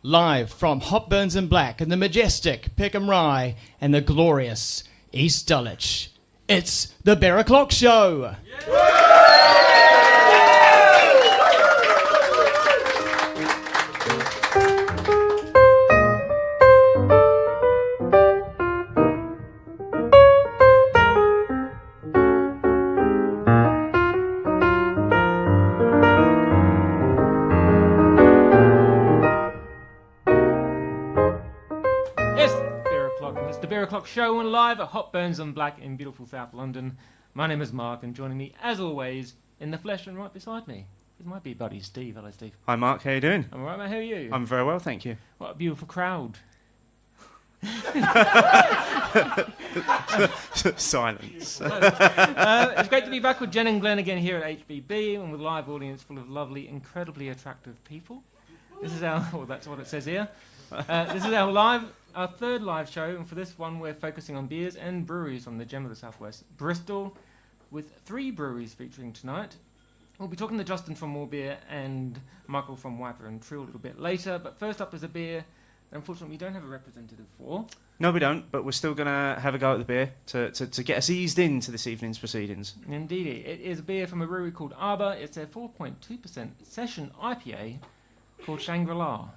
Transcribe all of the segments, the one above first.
live from Hop Burns and Black and the majestic Peckham Rye and the glorious East Dulwich. It's the Beer O'Clock Show. Show and live at Hop Burns and Black in beautiful South London. My name is Mark, and joining me, as always, in the flesh and right beside me is my beer buddy Steve. Hello, Steve. Hi, Mark. How you doing? I'm alright, mate. How are you? I'm very well, thank you. What a beautiful crowd. Silence. It's great to be back with Jen and Glenn again here at HBB, and with a live audience full of lovely, incredibly attractive people. This is our, well, that's what it says here. This is our third live show, and for this one we're focusing on beers and breweries from the gem of the Southwest, Bristol, with 3 breweries featuring tonight. We'll be talking to Justin from Moor Beer and Michael from Wiper and True a little bit later, but first up is a beer that unfortunately we don't have a representative for. No, we don't, but we're still going to have a go at the beer to get us eased into this evening's proceedings. Indeed, it is a beer from a brewery called Arbor. It's a 4.2% session IPA called Shangri-la.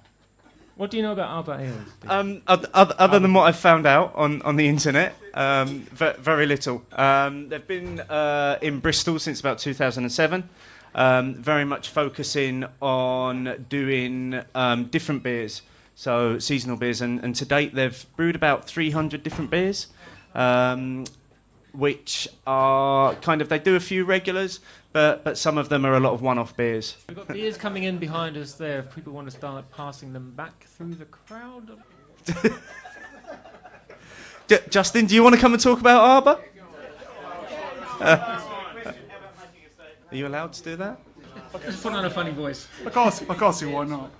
What do you know about Arbor ales? Other than what I've found out on the internet, very little. They've been in Bristol since about 2007, very much focusing on doing different beers, so seasonal beers, and to date they've brewed about 300 different beers, which are kind of, they do a few regulars, but some of them are a lot of one-off beers. We've got beers coming in behind us there if people want to start passing them back through the crowd. Justin, do you want to come and talk about Arbor? Are you allowed to do that? Just put on a funny voice. I can't see why not.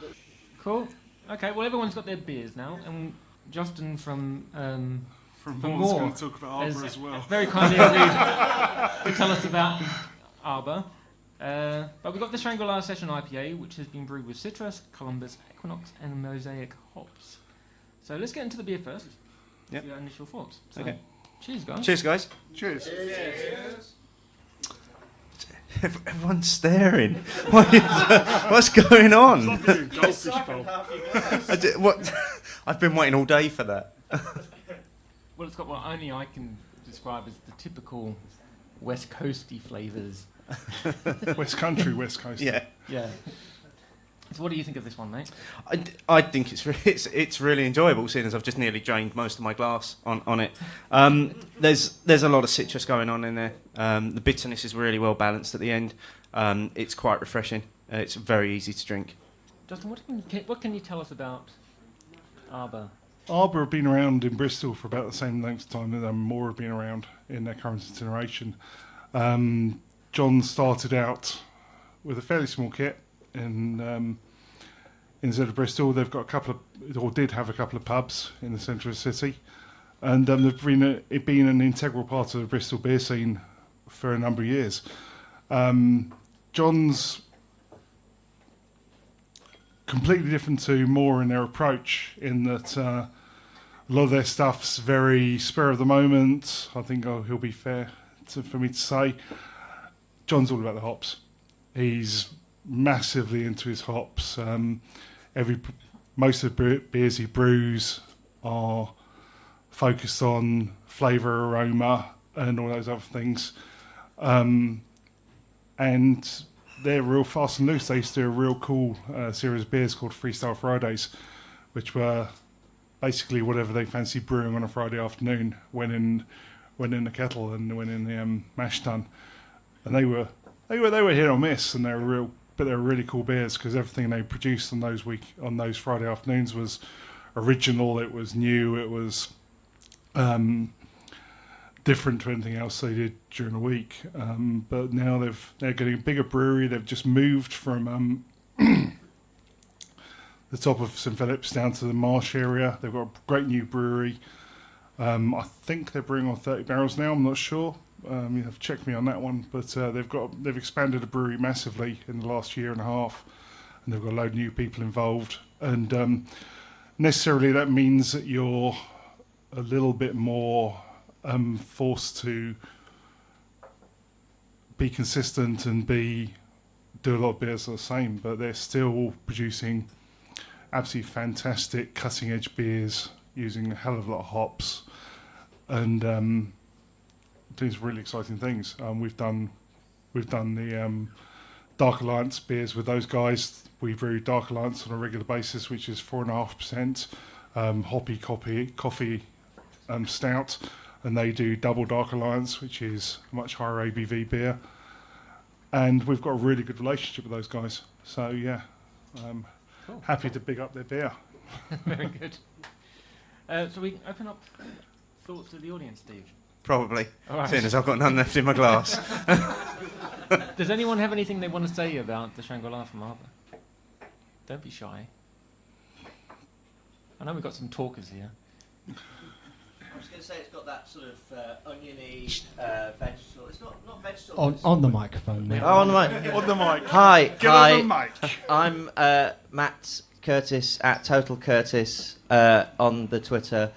Cool. Okay, well everyone's got their beers now, and Justin from Moor's Moor going to talk about Arbor as well. Very kindly agreed to tell us about Arbor. But we've got the Shangri-la Session IPA, which has been brewed with citrus, Columbus, Equinox, and Mosaic hops. So let's get into the beer first. Yep. Your initial thoughts. So, okay. Cheers, guys. Cheers, guys. Cheers. Cheers. Everyone's staring. What's going on? I've been waiting all day for that. Well, it's got what only I can describe as the typical West Coasty flavours. West Coast. Yeah. So what do you think of this one, mate? I think it's really enjoyable, seeing as I've just nearly drained most of my glass on it. There's a lot of citrus going on in there. The bitterness is really well balanced at the end. It's quite refreshing. It's very easy to drink. Justin, what can you tell us about Arbor? Arbor have been around in Bristol for about the same length of time that Moor have been around in their current iteration. John started out with a fairly small kit instead of Bristol. They've got did have a couple of pubs in the centre of the city, and they've been an integral part of the Bristol beer scene for a number of years. John's completely different to Moor in their approach, in that a lot of their stuff's very spur of the moment. I think he'll be fair for me to say. John's all about the hops. He's massively into his hops. Most of the beers he brews are focused on flavour, aroma, and all those other things. And they're real fast and loose. They used to do a real cool series of beers called Freestyle Fridays, which were basically whatever they fancy brewing on a Friday afternoon went in the kettle and went in the mash tun. And they were hit or miss, and they're really cool beers, because everything they produced on those Friday afternoons was original. It was new. It was different to anything else they did during the week. But now they're getting a bigger brewery. They've just moved from the top of St Philip's down to the Marsh area. They've got a great new brewery. I think they're brewing on 30 barrels now. I'm not sure. You have to check me on that one. But they've expanded the brewery massively in the last year and a half, and they've got a load of new people involved. And necessarily that means that you're a little bit more forced to be consistent and do a lot of beers the same, but they're still producing absolutely fantastic cutting edge beers using a hell of a lot of hops and doing some really exciting things. We've done the Dark Alliance beers with those guys. We brew Dark Alliance on a regular basis, which is 4.5% hoppy coffee stout, and they do Double Dark Alliance, which is a much higher ABV beer. And we've got a really good relationship with those guys. So yeah, Cool. Happy to big up their beer. Very good. So we open up thoughts to the audience, Steve. Probably, All right. seeing as I've got none left in my glass. Does anyone have anything they want to say about the Shangri-La from Arbor? Don't be shy. I know we've got some talkers here. I was going to say it's got that sort of oniony vegetable. It's not vegetable. On the microphone now. Oh, on the mic. On the mic. Hi, Get hi. on the mic. I'm Matt Curtis at Total Curtis on the Twitter.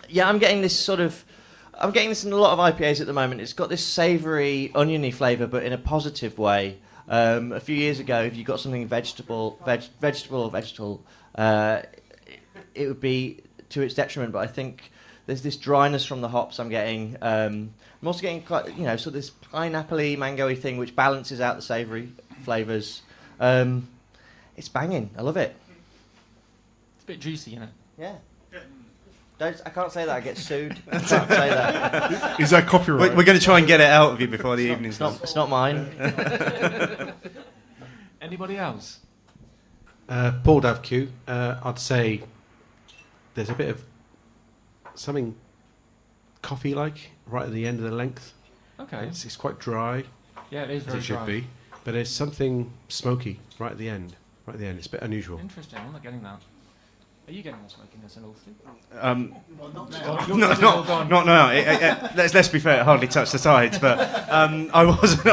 Yeah, I'm getting this in a lot of IPAs at the moment. It's got this savoury, oniony flavour, but in a positive way. A few years ago, if you got something vegetable, it would be to its detriment. But I think there's this dryness from the hops I'm getting. I'm also getting quite, sort of this pineapple-y, mango-y thing, which balances out the savoury flavours. It's banging. I love it. It's a bit juicy, isn't it? Yeah. I can't say that. I get sued. I can't say that. Is that copyright? We're going to try and get it out of you before the evening's done. It's not mine. Anybody else? Paul Dove-Q, I'd say there's a bit of something coffee-like right at the end of the length. Okay. It's quite dry, Yeah, it is as very it should dry. be, but there's something smoky right at the end. Right at the end, it's a bit unusual. Interesting. I'm not getting that. Are you getting more smokiness in all, Steve? Not now. Let's be fair. It hardly touched the sides, but I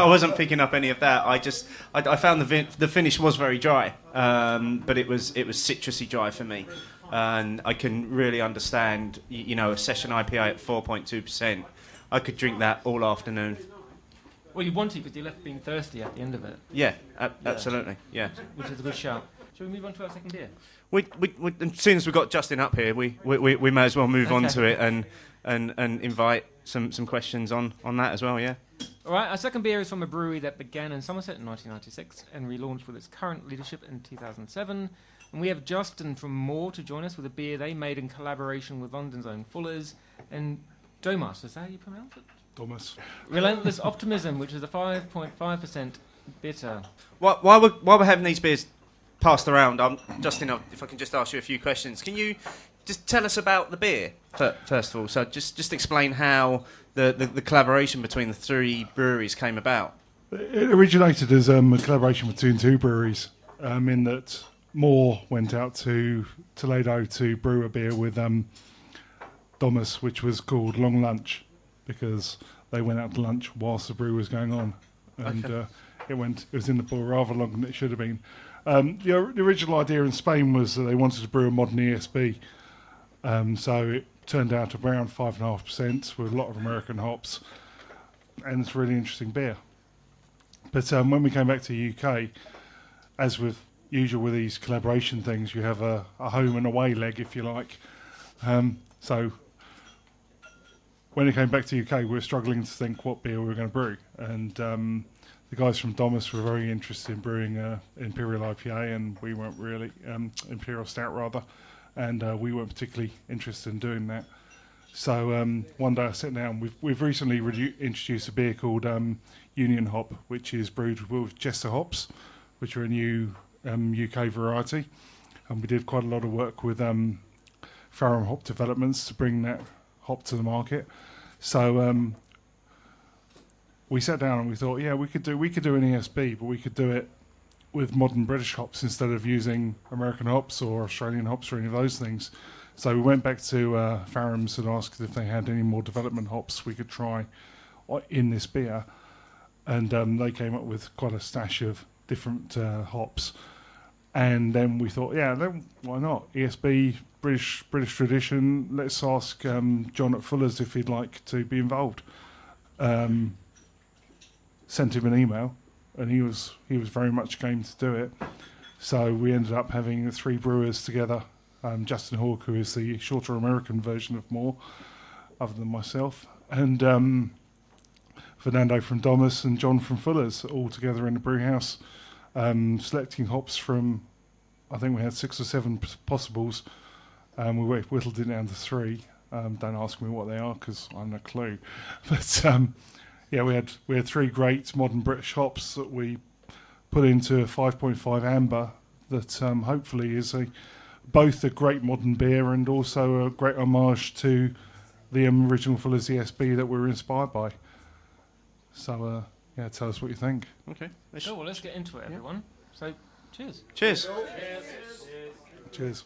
wasn't picking up any of that. I found the finish was very dry, but it was citrusy dry for me, and I can really understand. A session IPA at 4.2%. I could drink that all afternoon. Well, you want to because you left being thirsty at the end of it, Yeah, absolutely. Yeah. which is a good shout. Shall we move on to our second beer? We as soon as we've got Justin up here, we may as well move on Okay. to it and invite some questions on that as well. Yeah. All right, our second beer is from a brewery that began in Somerset in 1996 and relaunched with its current leadership in 2007. And we have Justin from Moor to join us with a beer they made in collaboration with London's own Fuller's and Domus. Is that how you pronounce it? Domus. Relentless Optimism, which is a 5.5% bitter. While we're having these beers passed around, Justin, if I can just ask you a few questions. Can you just tell us about the beer first of all? So just explain how the collaboration between the three breweries came about. It originated as a collaboration between two breweries, in that Moor went out to Toledo to brew a beer with Domus, which was called Long Lunch, because they went out to lunch whilst the brew was going on, and it was in the bar rather longer than it should have been. The original idea in Spain was that they wanted to brew a modern ESB, so it turned out around 5.5% with a lot of American hops, and it's a really interesting beer. But when we came back to the UK, as with usual with these collaboration things, you have a home and away leg, if you like. So when it came back to the UK, we were struggling to think what beer we were going to brew, and the guys from Domus were very interested in brewing Imperial IPA, and we weren't really, Imperial Stout rather, and we weren't particularly interested in doing that. So one day I sat down, we've recently introduced a beer called Union Hop, which is brewed with Jester hops, which are a new UK variety, and we did quite a lot of work with Fareham Hop Developments to bring that hop to the market. So we sat down and we thought, yeah, we could do an ESB, but we could do it with modern British hops instead of using American hops or Australian hops or any of those things. So we went back to Fareham's and asked if they had any more development hops we could try in this beer, and they came up with quite a stash of different hops. And then we thought, then why not? ESB, British tradition. Let's ask John at Fuller's if he'd like to be involved. Sent him an email, and he was very much game to do it. So we ended up having 3 brewers together. Justin Hawke, who is the shorter American version of Moor, other than myself, and Fernando from Domus and John from Fuller's, all together in the brew house. Selecting hops from, I think we had 6 or 7 possibles. We whittled it down to 3. Don't ask me what they are because I have no clue. But we had 3 great modern British hops that we put into a 5.5 amber that hopefully is both a great modern beer and also a great homage to the original Fuller's ESB that we were inspired by. So tell us what you think. Okay. Cool, well, let's get into it, everyone. So, cheers. Cheers. Cheers.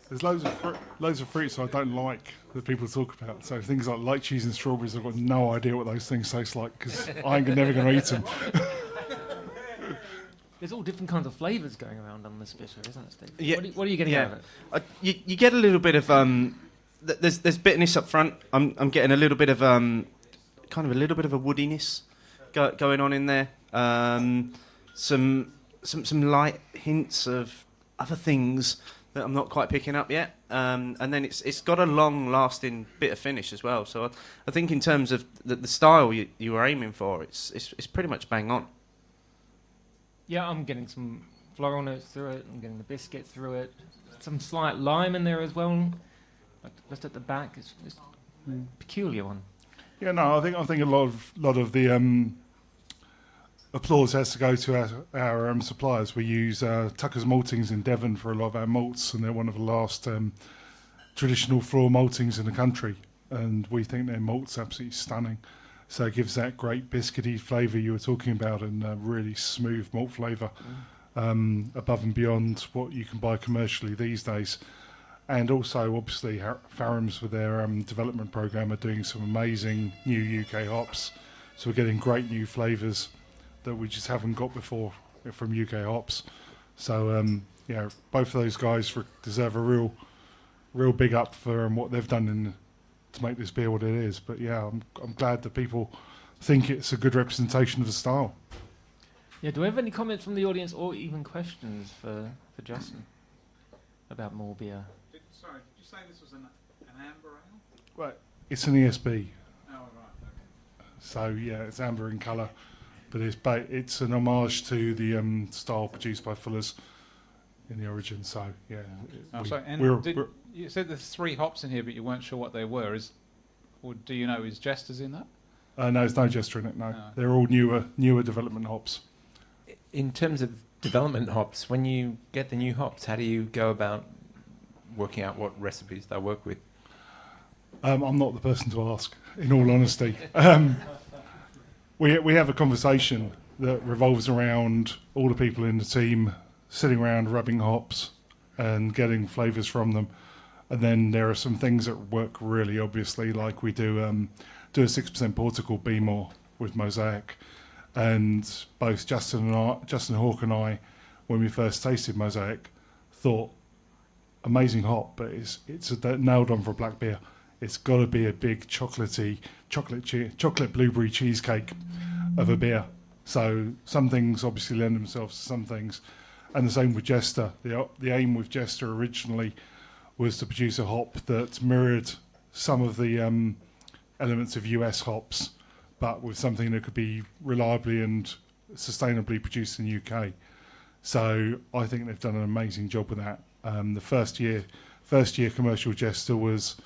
There's loads of fruits I don't like that people talk about. So things like light cheese and strawberries, I've got no idea what those things taste like because I ain't never going to eat them. There's all different kinds of flavours going around on this bitter, isn't it, Steve? Yeah. What are you getting out of it? You get a little bit of there's bitterness up front. I'm getting a little bit of kind of a little bit of a woodiness going on in there. Some light hints of other things that I'm not quite picking up yet. And then it's got a long-lasting bitter finish as well. So I think in terms of the style you were aiming for, it's pretty much bang on. Yeah, I'm getting some floral notes through it. I'm getting the biscuit through it. Some slight lime in there as well. Like just at the back, it's a peculiar one. Yeah, no, I think a lot of the applause has to go to our suppliers. We use Tucker's Maltings in Devon for a lot of our malts, and they're one of the last traditional floor maltings in the country. And we think their malt's absolutely stunning. So it gives that great biscuity flavour you were talking about, and really smooth malt flavour, above and beyond what you can buy commercially these days. And also, obviously, Farrams with their development programme are doing some amazing new UK hops. So we're getting great new flavours that we just haven't got before from UK hops. So, both of those guys deserve a real big up for what they've done to make this beer what it is. But yeah, I'm glad that people think it's a good representation of the style. Yeah, do we have any comments from the audience or even questions for Justin about more beer? Sorry, did you say this was an amber ale? Right, it's an ESB. Oh, right, okay. So yeah, it's amber in colour, but it's an homage to the style produced by Fuller's in the origin. So yeah. You said there's 3 hops in here, but you weren't sure what they were. Do you know is Jester's in that? No, there's no Jester in it. No, they're all newer development hops. In terms of development hops, when you get the new hops, how do you go about working out what recipes they work with? I'm not the person to ask, in all honesty. We have a conversation that revolves around all the people in the team sitting around rubbing hops and getting flavours from them. And then there are some things that work really obviously, like we do a 6% porter called Be More with Mosaic. And both Justin Hawke and I, when we first tasted Mosaic, thought, amazing hop, but it's nailed on for a black beer. It's got to be a big chocolate blueberry cheesecake of a beer. So some things obviously lend themselves to some things. And the same with Jester. The aim with Jester originally was to produce a hop that mirrored some of the elements of US hops, but with something that could be reliably and sustainably produced in the UK. So I think they've done an amazing job with that. The first year commercial Jester was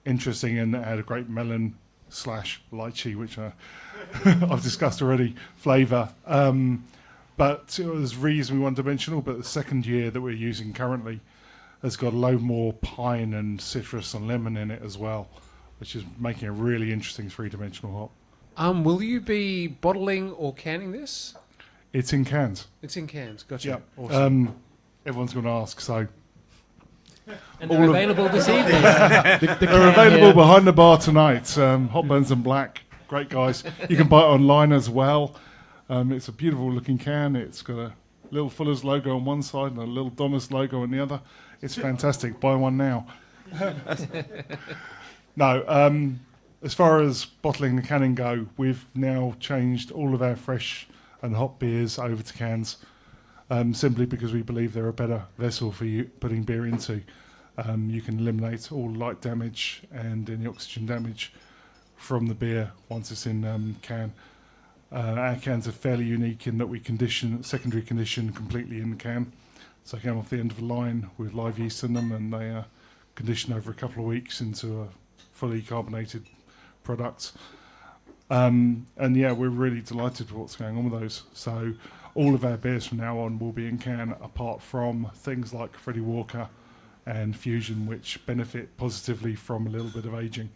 interesting and it had a great melon / lychee, which I've discussed already, flavour. But it was reasonably one-dimensional. But the second year that we're using currently has got a load more pine and citrus and lemon in it as well, which is making a really interesting 3-dimensional hop. Will you be bottling or canning this? It's in cans. It's in cans. Gotcha. Yeah. Awesome. Everyone's going to ask, so And they're available this evening. they're available behind the bar tonight. Hot Burns and Black, great guys. You can buy it online as well. It's a beautiful looking can. It's got a little Fuller's logo on one side and a little Domus logo on the other. It's fantastic. Buy one now. No, as far as bottling and canning go, we've now changed all of our fresh and hot beers over to cans, simply because we believe they're a better vessel for you putting beer into. You can eliminate all light damage and any oxygen damage from the beer once it's in can. Our cans are fairly unique in that we secondary condition completely in the can. So they come off the end of the line with live yeast in them, and they condition over a couple of weeks into a fully carbonated product. And yeah, we're really delighted with what's going on with those. So all of our beers from now on will be in can, apart from things like Freddie Walker and Fusion, which benefit positively from a little bit of aging.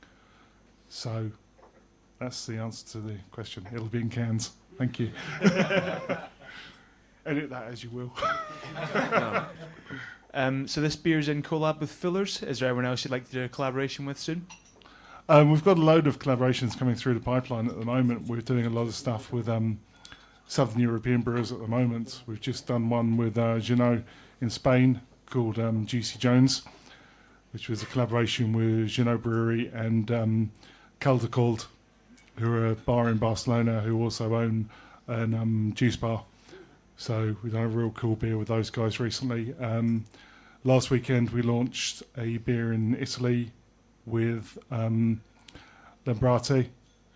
So that's the answer to the question. It'll be in cans. Thank you. Edit that as you will. So this beer's in collab with Fuller's. Is there anyone else you'd like to do a collaboration with soon? We've got a load of collaborations coming through the pipeline at the moment. We're doing a lot of stuff with Southern European brewers at the moment. We've just done one with Jeannot in Spain called Juicy Jones, which was a collaboration with Jeannot Brewery and Caldecald, who are a bar in Barcelona who also own a juice bar. So we've done a real cool beer with those guys recently. Last weekend we launched a beer in Italy with Lambrate,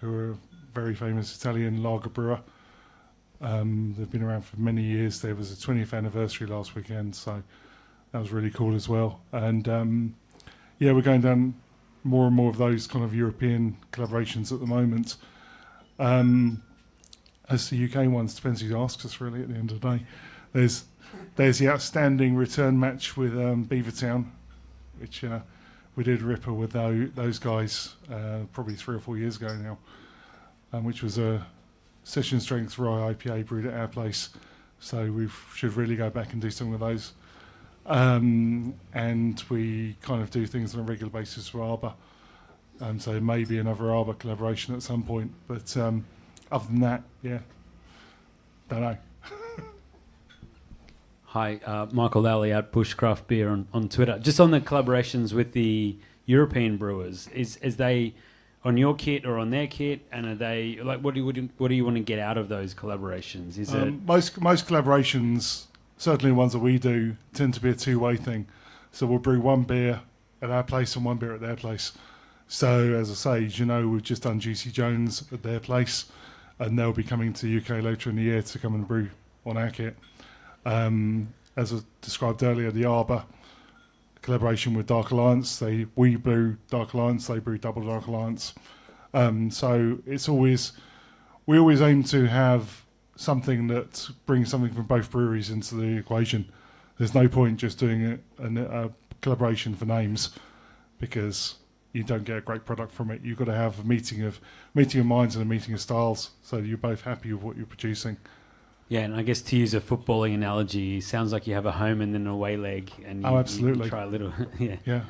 who are a very famous Italian lager brewer. They've been around for many years. There was a 20th anniversary last weekend, so that was really cool as well. And yeah, we're going down more and more of those kind of European collaborations at the moment. As the UK ones, depends who asks us really at the end of the day. There's the outstanding return match with Beavertown, which we did Ripper with those guys probably 3 or 4 years ago now, which was a session strength rye IPA brewed at our place. So we should really go back and do some of those. And we kind of do things on a regular basis for Arbor. So maybe another Arbor collaboration at some point. But other than that, yeah, don't know. Hi, Michael Lalley at Bushcraft Beer on Twitter. Just on the collaborations with the European brewers, is they on your kit or on their kit, and are they like what do you want to get out of those collaborations? Is it most collaborations, certainly ones that we do, tend to be a two-way thing. So we'll brew one beer at our place and one beer at their place. So as I say, you know, we've just done Juicy Jones at their place, and they'll be coming to the UK later in the year to come and brew on our kit. As I described earlier, the Arbor collaboration with Dark Alliance, we brew Dark Alliance, they brew Double Dark Alliance. So we always aim to have something that brings something from both breweries into the equation. There's no point just doing a collaboration for names, because you don't get a great product from it. You've got to have a meeting of minds and a meeting of styles, so that you're both happy with what you're producing. Yeah, and I guess to use a footballing analogy, sounds like you have a home and then an away leg, and you, absolutely. you try a little. Yeah.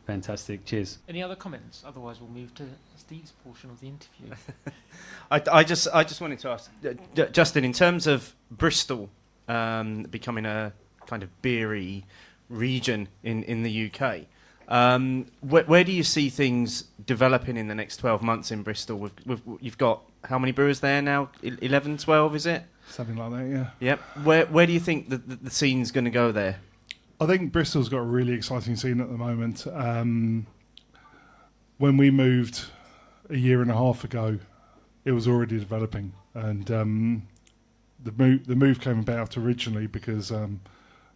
Fantastic. Cheers. Any other comments? Otherwise, we'll move to Steve's portion of the interview. I just wanted to ask, Justin, in terms of Bristol becoming a kind of beery region in the UK, where do you see things developing in the next 12 months in Bristol? You've got how many brewers there now? 11, 12, is it? Something like that, yeah. Yep. Where do you think the scene's going to go there? I think Bristol's got a really exciting scene at the moment. When we moved a year and a half ago, it was already developing, and the move came about originally because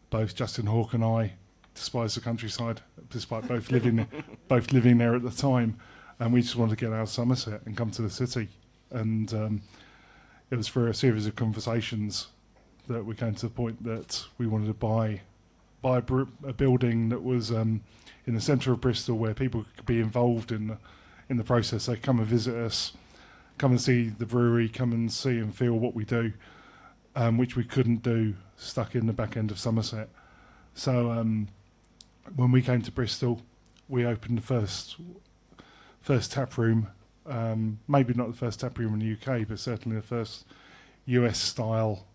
both Justin Hawke and I despise the countryside, despite both living there at the time, and we just wanted to get out of Somerset and come to the city. And it was for a series of conversations that we came to the point that we wanted to buy a building that was in the centre of Bristol, where people could be involved in the process. They come and visit us, come and see the brewery, come and see and feel what we do, which we couldn't do stuck in the back end of Somerset. So when we came to Bristol, we opened the first tap room. Maybe not the first tap room in the UK, but certainly the first US style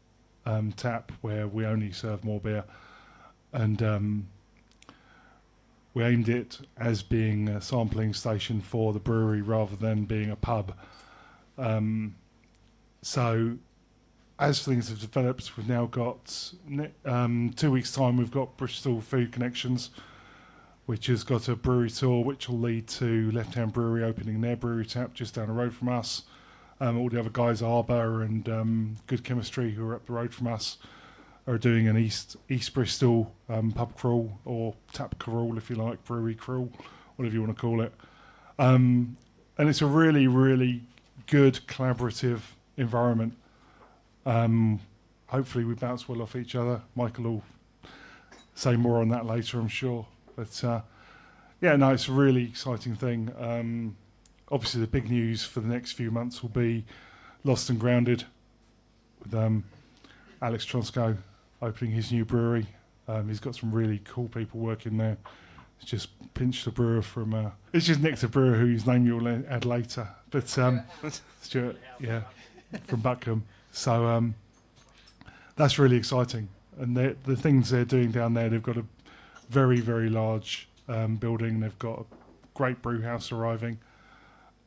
tap where we only serve more beer, and we aimed it as being a sampling station for the brewery rather than being a pub. So as things have developed, we've now got 2 weeks' time. We've got Bristol Food Connections, which has got a brewery tour, which will lead to Left Hand Brewery opening their brewery tap just down the road from us. All the other guys, Arbor and Good Chemistry, who are up the road from us, are doing an East Bristol pub crawl, or tap crawl, if you like, brewery crawl, whatever you want to call it. And it's a really, really good collaborative environment. Hopefully we bounce well off each other. Michael will say more on that later, I'm sure. But it's a really exciting thing. Obviously the big news for the next few months will be Lost and Grounded, with Alex Tronsko opening his new brewery. He's got some really cool people working there. It's just pinched a brewer from... it's just nicked a brewer whose name you'll add later. But Stuart, from Buckham. So that's really exciting. And the things they're doing down there, they've got a very, very large building. They've got a great brew house arriving.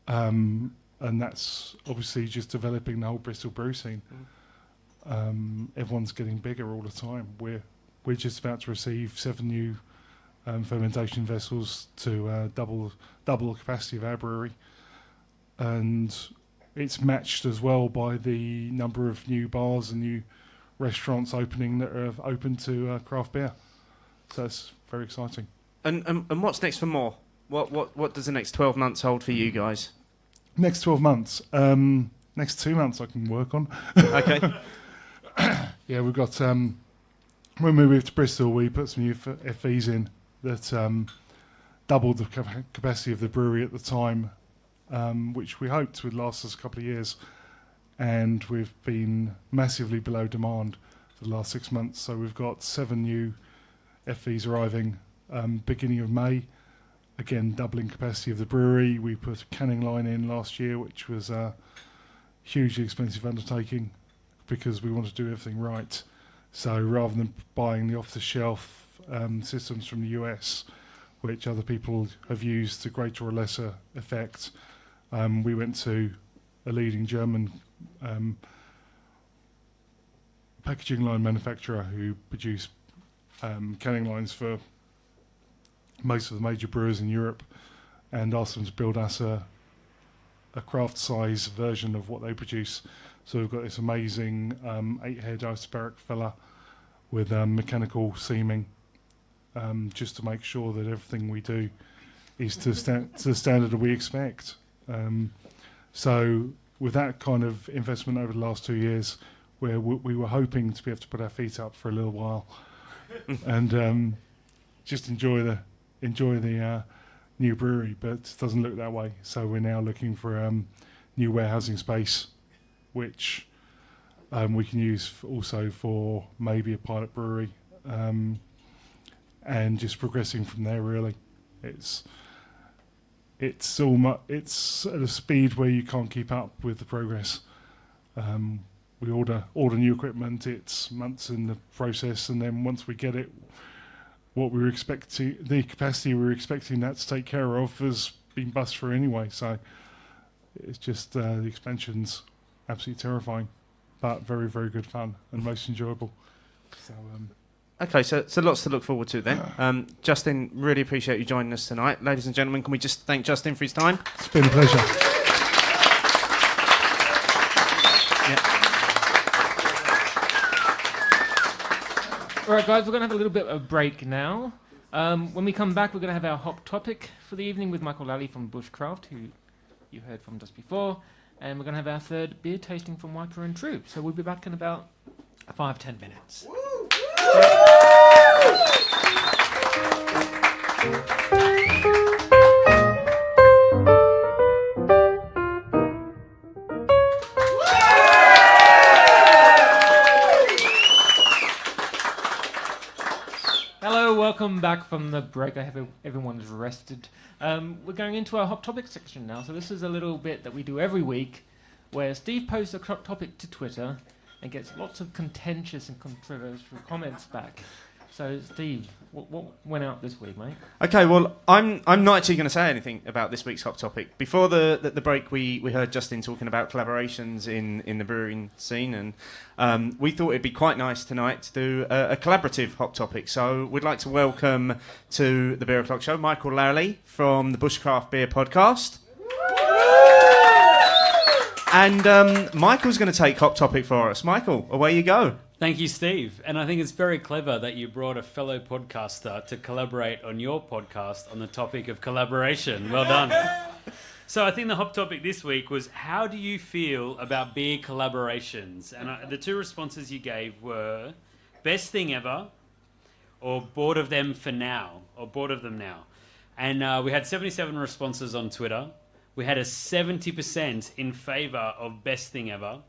And that's obviously just developing the whole Bristol brew scene. Everyone's getting bigger all the time. We're just about to receive 7 new fermentation vessels to double the capacity of our brewery. And it's matched as well by the number of new bars and new restaurants opening that are open to craft beer. So it's very exciting. And what's next for Moor? What does the next 12 months hold for you guys? Next 12 months? Next 2 months I can work on. Okay. Yeah, we've got... when we moved to Bristol, we put some new FVs in that doubled the capacity of the brewery at the time, which we hoped would last us a couple of years. And we've been massively below demand for the last 6 months. So we've got 7 new FVs arriving beginning of May. Again, doubling capacity of the brewery. We put a canning line in last year, which was a hugely expensive undertaking because we wanted to do everything right. So rather than buying the off-the-shelf systems from the US, which other people have used to greater or lesser effect, we went to a leading German packaging line manufacturer who produce canning lines for most of the major brewers in Europe, and asked them to build us a craft size version of what they produce. So we've got this amazing 8-head isobaric filler with mechanical seaming, just to make sure that everything we do is to the standard that we expect. So with that kind of investment over the last 2 years, where we were hoping to be able to put our feet up for a little while and just enjoy the new brewery, but it doesn't look that way. So we're now looking for new warehousing space, which we can use also for maybe a pilot brewery, and just progressing from there. Really, it's at a speed where you can't keep up with the progress. We order new equipment. It's months in the process, and then once we get it, the capacity we were expecting that to take care of has been bust through anyway. So it's just the expansion's absolutely terrifying, but very, very good fun and most enjoyable. So okay, so lots to look forward to then. Justin, really appreciate you joining us tonight. Ladies and gentlemen, can we just thank Justin for his time? It's been a pleasure. All right, guys, we're going to have a little bit of a break now. When we come back, we're going to have our hop topic for the evening with Michael Lalley from Bushcraft, who you heard from just before. And we're going to have our third beer tasting from Wiper and Troop. So we'll be back in about 5-10 minutes. Welcome back from the break. I hope everyone is rested. We're going into our hot topic section now. So this is a little bit that we do every week, where Steve posts a hot topic to Twitter, and gets lots of contentious and controversial comments back. So, Steve, what went out this week, mate? Okay, well, I'm not actually going to say anything about this week's hot topic. Before the break, we heard Justin talking about collaborations in the brewing scene, and we thought it'd be quite nice tonight to do a collaborative hot topic. So we'd like to welcome to the Beer O'Clock Show Michael Lalley from the Bushcraft Beer Podcast. And Michael's going to take hot topic for us. Michael, away you go. Thank you, Steve. And I think it's very clever that you brought a fellow podcaster to collaborate on your podcast on the topic of collaboration. Well done. So I think the hot topic this week was, how do you feel about beer collaborations? And the two responses you gave were best thing ever or bored of them for now, or bored of them now. And we had 77 responses on Twitter. We had a 70% in favour of best thing ever.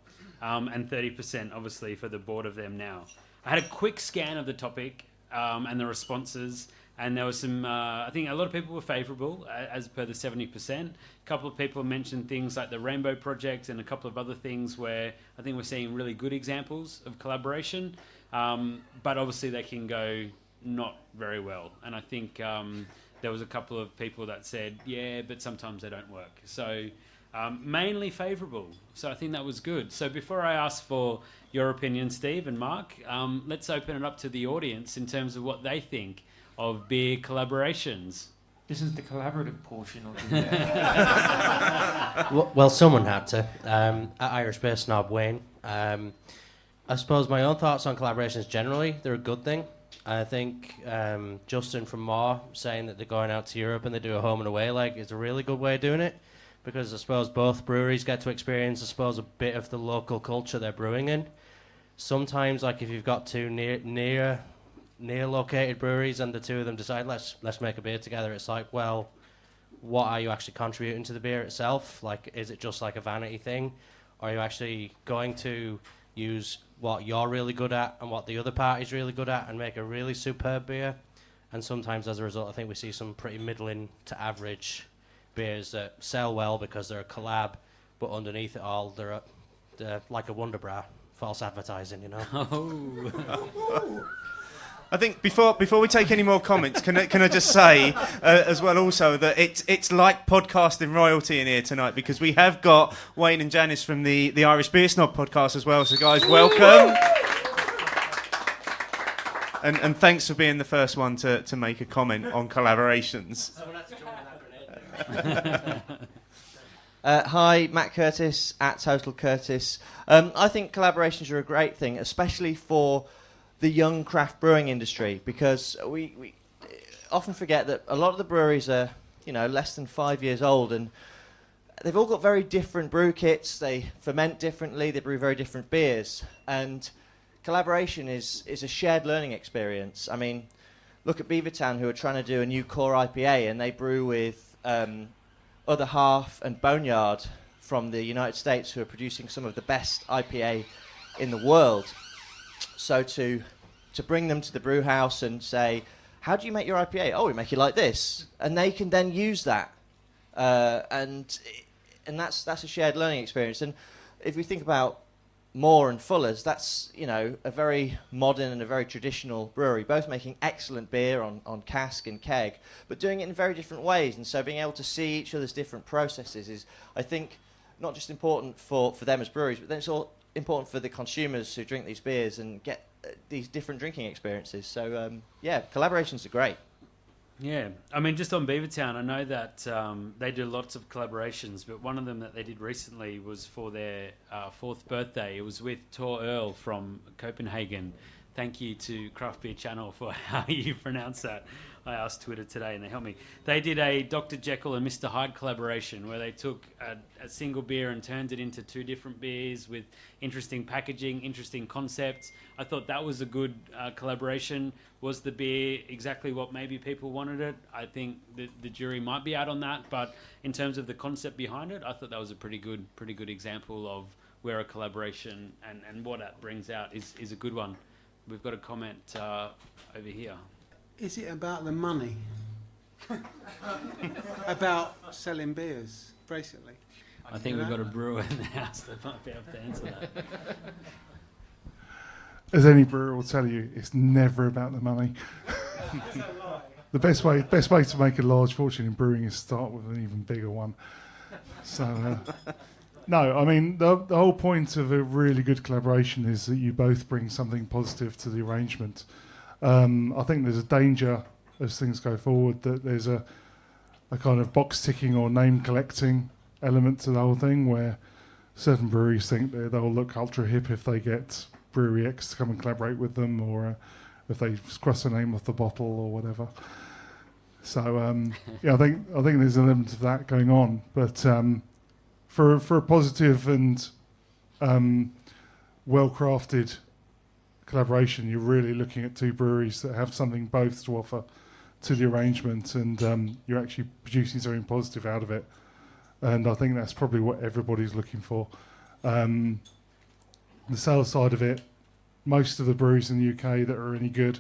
And 30% obviously for the board of them now. I had a quick scan of the topic and the responses, and there was some, I think a lot of people were favourable as per the 70%. A couple of people mentioned things like the Rainbow Project and a couple of other things where I think we're seeing really good examples of collaboration, but obviously they can go not very well. And I think there was a couple of people that said, yeah, but sometimes they don't work. So mainly favourable. So I think that was good. So before I ask for your opinion, Steve and Mark, let's open it up to the audience in terms of what they think of beer collaborations. This is the collaborative portion of the Well, someone had to. At Irish Beer Snob Wayne. I suppose my own thoughts on collaborations generally, they're a good thing. I think Justin from Moor saying that they're going out to Europe and they do a home and away leg is a really good way of doing it. Because I suppose both breweries get to experience, I suppose, a bit of the local culture they're brewing in. Sometimes, like if you've got two near located breweries and the two of them decide let's make a beer together, it's like, well, what are you actually contributing to the beer itself? Like, is it just like a vanity thing, or are you actually going to use what you're really good at and what the other party's really good at and make a really superb beer? And sometimes, as a result, I think we see some pretty middling to average beers that sell well because they're a collab, but underneath it all, they're like a Wonder Bra, false advertising, you know. Oh. I think before we take any more comments, can I just say as well also that it's like podcasting royalty in here tonight, because we have got Wayne and Janice from the Irish Beer Snob podcast as well. So guys, welcome. And thanks for being the first one to make a comment on collaborations. Hi, Matt Curtis at Total Curtis. I think collaborations are a great thing, especially for the young craft brewing industry, because we often forget that a lot of the breweries are, less than 5 years old, and they've all got very different brew kits. They ferment differently. They brew very different beers, and collaboration is a shared learning experience. I mean, look at Beavertown, who are trying to do a new core IPA, and they brew with Other Half and Boneyard from the United States, who are producing some of the best IPA in the world. So to bring them to the brew house and say, how do you make your IPA? Oh, we make it like this. And they can then use that. And that's a shared learning experience. And if we think about Moor and Fuller's, that's, a very modern and a very traditional brewery, both making excellent beer on cask and keg, but doing it in very different ways. And so being able to see each other's different processes is, I think, not just important for them as breweries, but then it's all important for the consumers who drink these beers and get these different drinking experiences. So, collaborations are great. Yeah, I mean, just on Beavertown, I know that they do lots of collaborations, but one of them that they did recently was for their 4th birthday. It was with Tor Earl from Copenhagen. Thank you to Craft Beer Channel for how you pronounce that. I asked Twitter today and they helped me. They did a Dr. Jekyll and Mr. Hyde collaboration where they took a single beer and turned it into 2 different beers with interesting packaging, interesting concepts. I thought that was a good collaboration. Was the beer exactly what maybe people wanted it? I think the jury might be out on that, but in terms of the concept behind it, I thought that was a pretty good example of where a collaboration and what that brings out is a good one. We've got a comment over here. Is it about the money? About selling beers, basically? I think we've got a brewer in the house that might be able to answer that. as any brewer will tell you, it's never about the money. The best way to make a large fortune in brewing is start with an even bigger one. So, no, I mean, the whole point of a really good collaboration is that you both bring something positive to the arrangement. I think there's a danger as things go forward that there's a kind of box ticking or name collecting element to the whole thing, where certain breweries think that they'll look ultra hip if they get Brewery X to come and collaborate with them, or if they cross the name off the bottle or whatever. So yeah, I think there's an element of that going on, but for a positive and well-crafted collaboration, you're really looking at two breweries that have something both to offer to the arrangement, and you're actually producing something positive out of it. And I think that's probably what everybody's looking for. The sales side of it, most of the breweries in the UK that are any good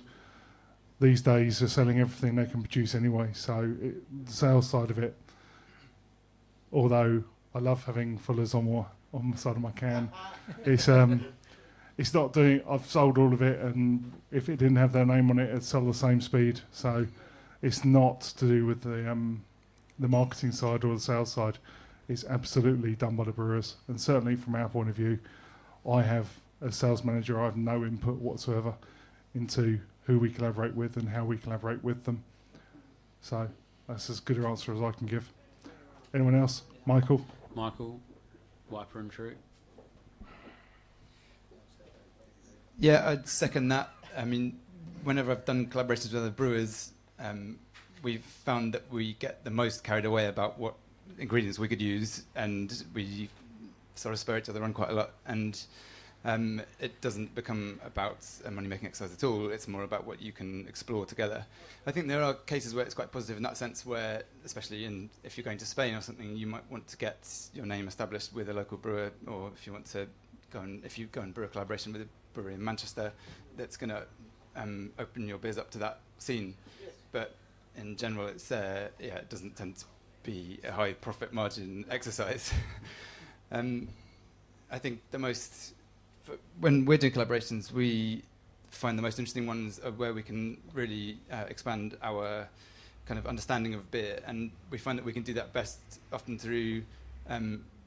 these days are selling everything they can produce anyway. So the sales side of it, although I love having Fuller's on the side of my can, it's not doing. I've sold all of it, and if it didn't have their name on it, it'd sell the same speed. So it's not to do with the marketing side or the sales side. It's absolutely done by the brewers, and certainly from our point of view, I have, as sales manager, I have no input whatsoever into who we collaborate with and how we collaborate with them. So that's as good an answer as I can give. Anyone else? Michael, Wiper and True. Yeah, I'd second that. I mean, whenever I've done collaborations with other brewers, we've found that we get the most carried away about what ingredients we could use, and we sort of spur each other on quite a lot. And it doesn't become about a money-making exercise at all. It's more about what you can explore together. I think there are cases where it's quite positive in that sense, where, especially if you're going to Spain or something, you might want to get your name established with a local brewer, or if you want to if you go and brew a collaboration with a brewery in Manchester, that's going to open your beers up to that scene. But in general, it doesn't tend to be a high profit margin exercise. I think when we're doing collaborations, we find the most interesting ones are where we can really expand our kind of understanding of beer, and we find that we can do that best often through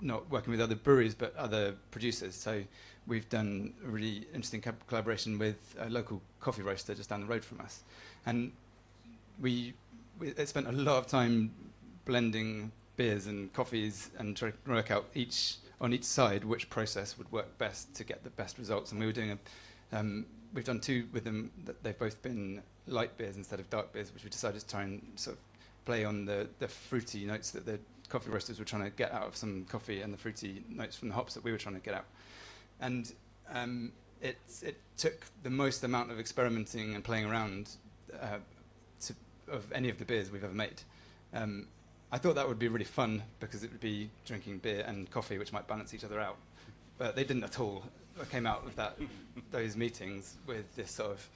not working with other breweries but other producers. So we've done a really interesting collaboration with a local coffee roaster just down the road from us, and we spent a lot of time blending beers and coffees and trying to work out on each side which process would work best to get the best results. And we were doing we've done two with them that they've both been light beers instead of dark beers, which we decided to try and sort of play on the fruity notes that the coffee roasters were trying to get out of some coffee, and the fruity notes from the hops that we were trying to get out. And it took the most amount of experimenting and playing around of any of the beers we've ever made. I thought that would be really fun because it would be drinking beer and coffee, which might balance each other out. But they didn't at all. I came out of those meetings with this sort of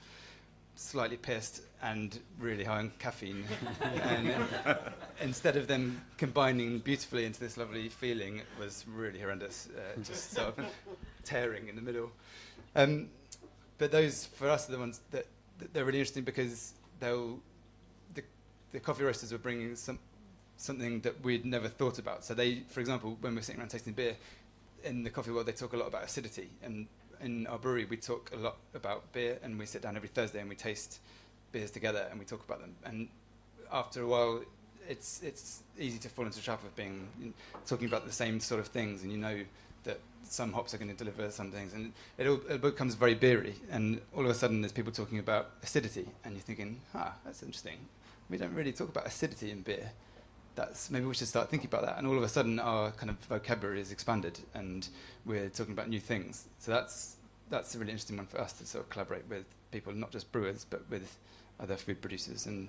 slightly pissed and really high on caffeine. And instead of them combining beautifully into this lovely feeling, it was really horrendous, just sort of tearing in the middle. But those, for us, are the ones that they're really interesting because the coffee roasters were bringing something that we'd never thought about. So they, for example, when we're sitting around tasting beer, in the coffee world they talk a lot about acidity, and in our brewery we talk a lot about beer, and we sit down every Thursday and we taste beers together and we talk about them. And after a while it's easy to fall into the trap of talking about the same sort of things, and you know that some hops are going to deliver some things, and it becomes very beery, and all of a sudden there's people talking about acidity, and you're thinking, that's interesting. We don't really talk about acidity in beer. Maybe we should start thinking about that. And all of a sudden, our kind of vocabulary is expanded, and we're talking about new things. So that's a really interesting one for us to sort of collaborate with people, not just brewers, but with other food producers and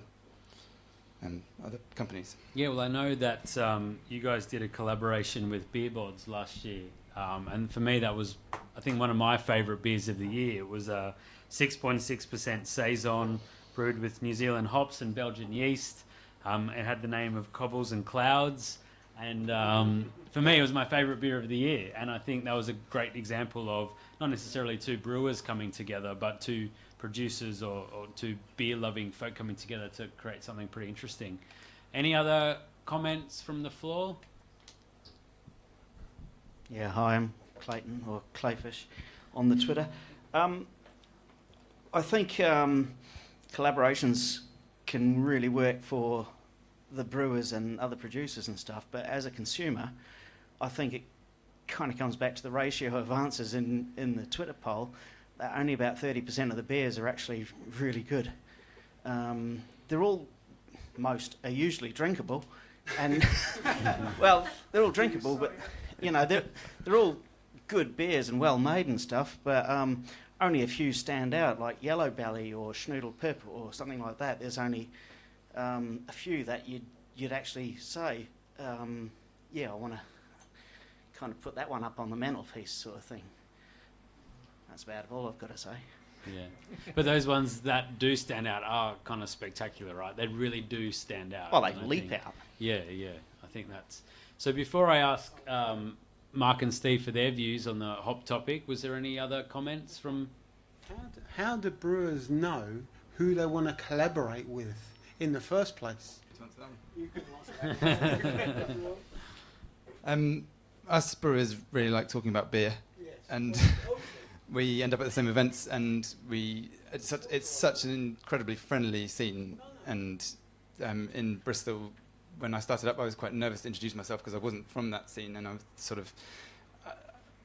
other companies. Yeah, well, I know that you guys did a collaboration with Beer Bods last year, and for me, that was, I think, one of my favourite beers of the year. It was a 6.6% saison brewed with New Zealand hops and Belgian yeast. It had the name of Cobbles and Clouds, And for me, it was my favourite beer of the year. And I think that was a great example of not necessarily two brewers coming together, but two producers or two beer-loving folk coming together to create something pretty interesting. Any other comments from the floor? Yeah, hi, I'm Clayton, or Clayfish, on the Twitter. I think collaborations can really work for the brewers and other producers and stuff, but as a consumer, I think it kind of comes back to the ratio of answers in the Twitter poll, that only about 30% of the beers are actually really good. Most are usually drinkable, and well, they're all drinkable, but you know, they're all good beers and well made and stuff, but only a few stand out, like Yellow Belly or Schnoodle Pip or something like that. There's only a few that you'd actually say, yeah, I want to kind of put that one up on the mantelpiece, sort of thing. That's about all I've got to say. Yeah, but those ones that do stand out are kind of spectacular, right? They really do stand out. Well, they leap out. Yeah, I think that's... So before I ask Mark and Steve for their views on the hop topic, was there any other comments from... How do brewers know who they want to collaborate with in the first place? Us brewers really like talking about beer, and we end up at the same events, and it's such an incredibly friendly scene. And in Bristol, when I started up, I was quite nervous to introduce myself because I wasn't from that scene, and I was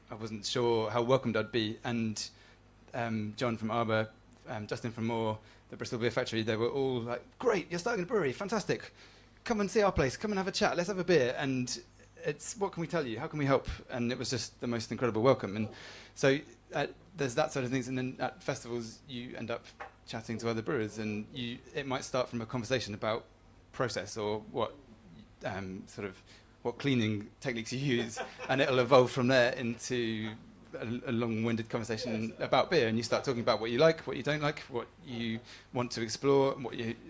I wasn't sure how welcomed I'd be. And John from Arbor, Justin from Moor, the Bristol Beer Factory, they were all like, "Great, you're starting a brewery, fantastic. Come and see our place, come and have a chat, let's have a beer." And it's, what can we tell you? How can we help? And it was just the most incredible welcome. And so there's that sort of things. And then at festivals, you end up chatting to other brewers, and it might start from a conversation about process or what what cleaning techniques you use, and it'll evolve from there into a long-winded conversation about beer, and you start talking about what you like, what you don't like, what you want to explore,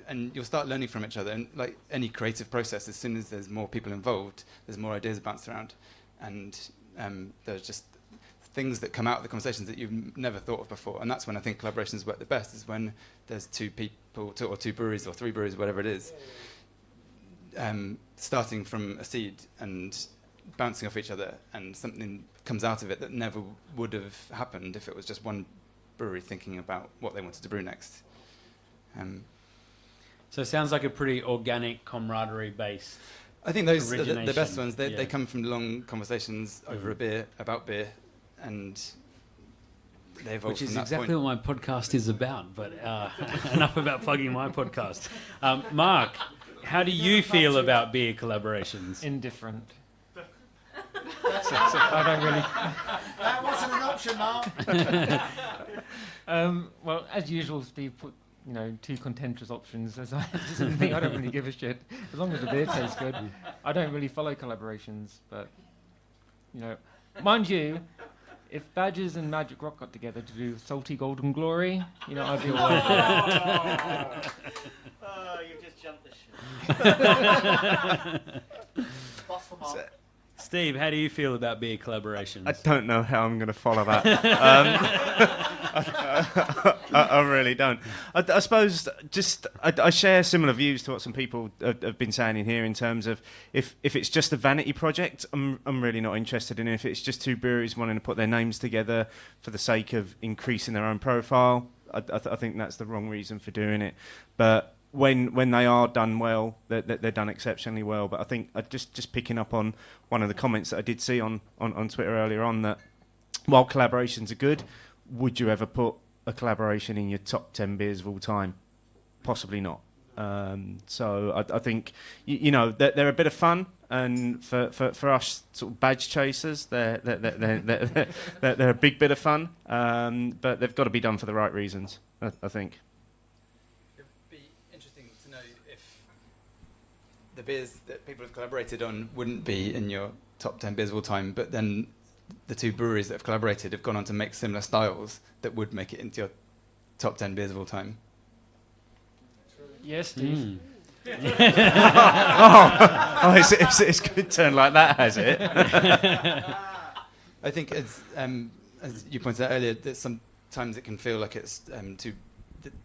and you'll start learning from each other. And like any creative process, as soon as there's more people involved, there's more ideas bounced around, and there's just things that come out of the conversations that you've never thought of before. And that's when I think collaborations work the best, is when there's two people, or two breweries, or three breweries, whatever it is, starting from a seed and bouncing off each other, and something comes out of it that never would have happened if it was just one brewery thinking about what they wanted to brew next. So it sounds like a pretty organic, camaraderie-based. I think those are the origination. best ones. They come from long conversations over a beer, about beer, and they evolve. Which is from that exactly point. what my podcast is about. But enough about plugging my podcast. Mark, how do you feel about beer collaborations? Indifferent. I don't really. That wasn't an option, Mark. Well, as usual, Steve put two contentious options. As I don't really give a shit as long as the beer tastes good. I don't really follow collaborations, but mind you, if Badgers and Magic Rock got together to do Salty Golden Glory, I'd be all over it. Oh, you just jumped the shit. Boss for Mark. Steve, how do you feel about beer collaborations? I don't know how I'm going to follow that. I really don't. I suppose I share similar views to what some people have been saying in here, in terms of if it's just a vanity project, I'm really not interested in it. If it's just two breweries wanting to put their names together for the sake of increasing their own profile, I think that's the wrong reason for doing it. But when they are done well, they're done exceptionally well. But I think just picking up on one of the comments that I did see on Twitter earlier on, that while collaborations are good, would you ever put a collaboration in your top 10 beers of all time? Possibly not. So I think they're a bit of fun, and for us sort of badge chasers, they're a big bit of fun. But they've got to be done for the right reasons, I think. The beers that people have collaborated on wouldn't be in your top 10 beers of all time, but then the two breweries that have collaborated have gone on to make similar styles that would make it into your top 10 beers of all time. Yes, Steve. It's good turn like that, has it? I think as you pointed out earlier, that sometimes it can feel like it's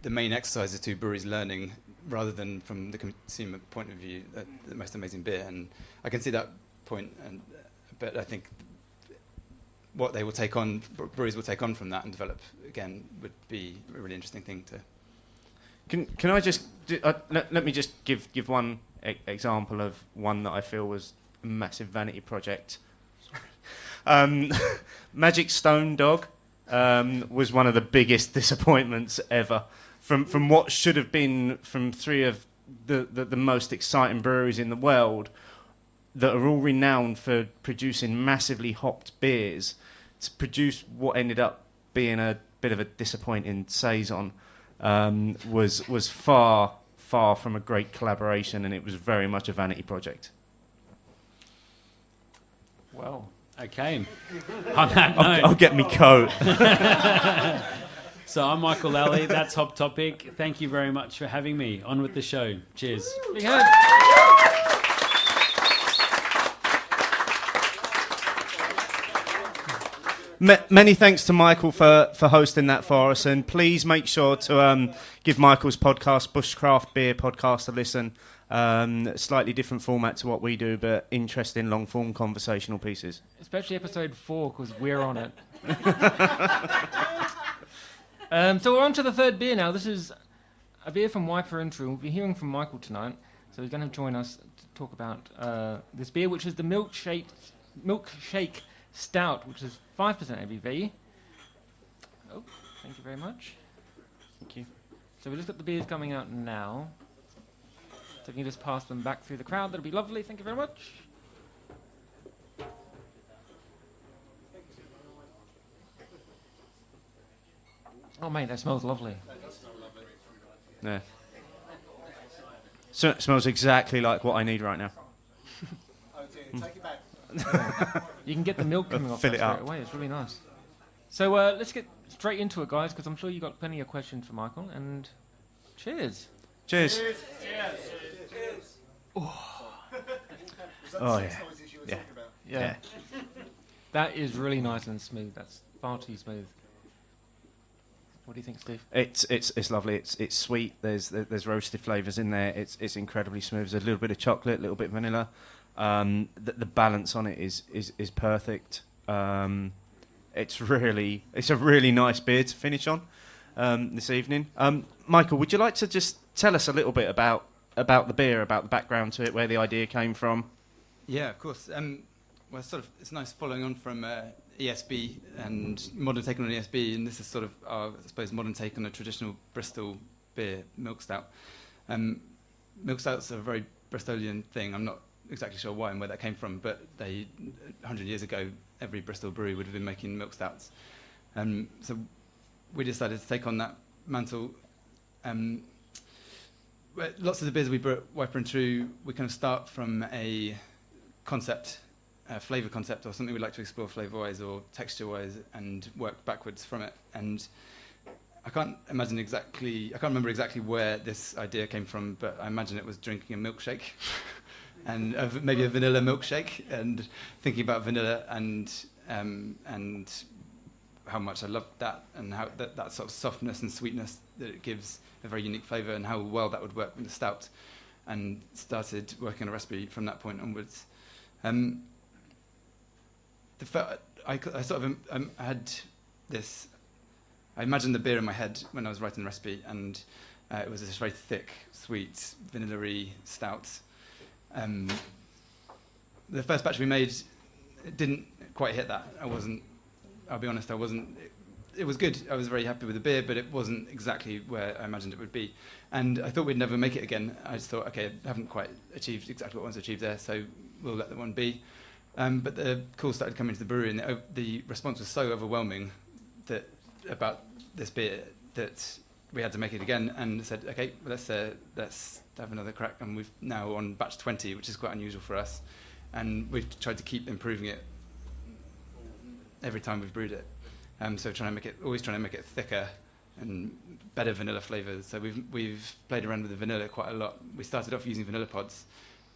the main exercise is to breweries learning rather than from the consumer point of view the most amazing beer, and I can see that point. But I think what they will take on, breweries will take on from that and develop again, would be a really interesting thing to. Can I just let me just give one example of one that I feel was a massive vanity project. Magic Stone Dog was one of the biggest disappointments ever. From what should have been from three of the most exciting breweries in the world that are all renowned for producing massively hopped beers, to produce what ended up being a bit of a disappointing saison was far from a great collaboration, and it was very much a vanity project. Well, okay. On that note, I'll get me coat. So I'm Michael Lalley. That's Hop Topic. Thank you very much for having me. On with the show. Cheers. Big hand. Many thanks to Michael for hosting that for us, and please make sure to give Michael's podcast, Bushcraft Beer Podcast, a listen. Slightly different format to what we do, but interesting long-form conversational pieces. Especially episode 4, because we're on it. So we're on to the third beer now. This is a beer from Wiper and True. We'll be hearing from Michael tonight, so he's going to join us to talk about this beer, which is the Milkshake Stout, which is 5% ABV. Oh, thank you very much. Thank you. So we just got the beers coming out now. So if you can just pass them back through the crowd, that'll be lovely. Thank you very much. Oh, mate, that smells lovely. Yeah. So it smells exactly like what I need right now. Oh dear, take it back. You can get the milk coming off Fill that it straight up. away. It's really nice. So let's get straight into it, guys, because I'm sure you got plenty of questions for Michael. And cheers. Cheers. Cheers. Cheers. Oh, Yeah. yeah. That is really nice and smooth. That's far too smooth. What do you think, Steve? It's lovely. It's sweet. There's roasted flavours in there. It's incredibly smooth. There's a little bit of chocolate, a little bit of vanilla. The balance on it is perfect. It's a really nice beer to finish on this evening. Michael, would you like to just tell us a little bit about the beer, about the background to it, where the idea came from? Yeah, of course. Well, it's nice following on from ESB and modern take on ESB, and this is sort of our, I suppose, modern take on a traditional Bristol beer, milk stout. Milk stouts are a very Bristolian thing. I'm not exactly sure why and where that came from, but 100 years ago, every Bristol brewery would have been making milk stouts. So we decided to take on that mantle. Lots of the beers we brew at Wiper and True, we kind of start from a concept, flavour concept, or something we'd like to explore flavour-wise or texture-wise, and work backwards from it. And I can't remember exactly where this idea came from, but I imagine it was drinking a milkshake, and maybe a vanilla milkshake, and thinking about vanilla and how much I love that, and how that sort of softness and sweetness that it gives a very unique flavour, and how well that would work with the stout, and started working on a recipe from that point onwards. I had this. I imagined the beer in my head when I was writing the recipe, and it was this very thick, sweet, vanilla-y stout. The first batch we made, it didn't quite hit that. I'll be honest, it was good. I was very happy with the beer, but it wasn't exactly where I imagined it would be. And I thought we'd never make it again. I just thought, okay, I haven't quite achieved exactly what I wanted to achieve there, so we'll let that one be. But the calls started coming to the brewery, and the response was so overwhelming about this beer that we had to make it again, and said, okay, let's have another crack. And we've now on batch 20, which is quite unusual for us, and we've tried to keep improving it every time we've brewed it. So always trying to make it thicker, and better vanilla flavors. So we've played around with the vanilla quite a lot. We started off using vanilla pods,